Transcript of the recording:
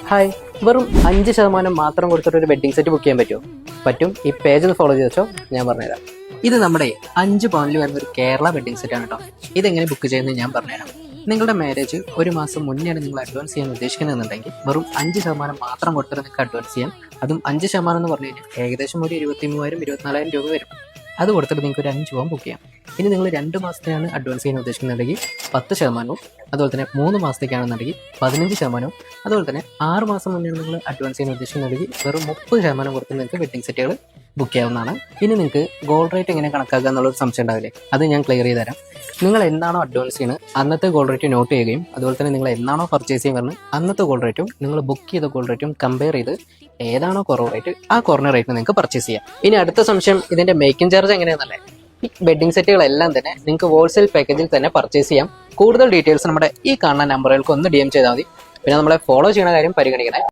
Hi, വെറും 5% മാത്രം കൊടുത്തിട്ട് ഒരു വെഡ്ഡിംഗ് സെറ്റ് ബുക്ക് ചെയ്യാൻ പറ്റുമോ? പറ്റും. ഈ പേജ് ഒന്ന് ഫോളോ ചെയ്ത് വെച്ചോ, ഞാൻ പറഞ്ഞുതരാം. ഇത് നമ്മുടെ 5 പൗണ്ടിൽ വരുന്ന ഒരു കേരള വെഡ്ഡിംഗ് സെറ്റ് ആണ് കേട്ടോ. ഇതെങ്ങനെ ബുക്ക് ചെയ്യുന്നത് ഞാൻ പറഞ്ഞുതരാം. നിങ്ങളുടെ മാരേജ് ഒരു മാസം മുന്നെയാണ് നിങ്ങൾ അഡ്വാൻസ് ചെയ്യാൻ ഉദ്ദേശിക്കുന്നതെന്നുണ്ടെങ്കിൽ വെറും 5% മാത്രം കൊടുത്തിട്ട് നിങ്ങൾക്ക് അഡ്വാൻസ് ചെയ്യാം. അതും 5% എന്ന് പറഞ്ഞു കഴിഞ്ഞാൽ ഏകദേശം ഒരു 23,000-24,000 രൂപ വരും. അത് കൊടുത്തിട്ട് നിങ്ങൾക്ക് ഒരു 5 പവൻ ബുക്ക് ചെയ്യാം. ഇനി നിങ്ങൾ 2 മാസത്തെയാണ് അഡ്വാൻസ് ചെയ്യാൻ ഉദ്ദേശിക്കുന്നുണ്ടെങ്കിൽ 10%, അതുപോലെ തന്നെ 3 മാസത്തേക്കാണെന്നുണ്ടെങ്കിൽ 15%, അതുപോലെ തന്നെ 6 മാസം മുന്നേ നിങ്ങൾ അഡ്വാൻസ് ചെയ്യാൻ ഉദ്ദേശിക്കുന്നുണ്ടെങ്കിൽ വെറും 30% കൊടുത്ത് നിങ്ങൾക്ക് വെഡ്ഡിംഗ് സെറ്റുകൾ ബുക്ക് ചെയ്യാവുന്നതാണ്. ഇനി നിങ്ങൾക്ക് ഗോൾഡ് റേറ്റ് എങ്ങനെ കണക്കാക്കുക എന്നുള്ളൊരു സംശയം ഉണ്ടാവില്ലേ? അത് ഞാൻ ക്ലിയർ ചെയ്ത് തരാം. നിങ്ങൾ എന്താണോ അഡ്വാൻസ് ചെയ്യുന്നത് അന്നത്തെ ഗോൾഡ് റേറ്റ് നോട്ട് ചെയ്യുകയും അതുപോലെ തന്നെ നിങ്ങൾ എന്നാണോ പർച്ചേസ് ചെയ്യാൻ പറഞ്ഞത് അന്നത്തെ ഗോൾഡ് റേറ്റും നിങ്ങൾ ബുക്ക് ചെയ്ത ഗോൾഡ് റേറ്റും കമ്പയർ ചെയ്ത് ഏതാണോ കുറവ് റേറ്റ് ആ കുറഞ്ഞ റേറ്റിന് നിങ്ങൾക്ക് പർച്ചേസ് ചെയ്യാം. ഇനി അടുത്ത സംശയം, ഇതിന്റെ മേക്കിംഗ് ചാർജ് എങ്ങനെയാണെന്നല്ലേ? ഈ വെഡ്ഡിംഗ് സെറ്റുകളെല്ലാം തന്നെ നിങ്ങൾക്ക് ഹോൾസെയിൽ പാക്കേജിൽ തന്നെ പർച്ചേസ് ചെയ്യാം. കൂടുതൽ ഡീറ്റെയിൽസ് നമ്മുടെ ഈ കാണുന്ന നമ്പറുകൾക്ക് ഒന്ന് DM ചെയ്താൽ മതി. പിന്നെ നമ്മളെ ഫോളോ ചെയ്യുന്ന കാര്യം പരിഗണിക്കണേ.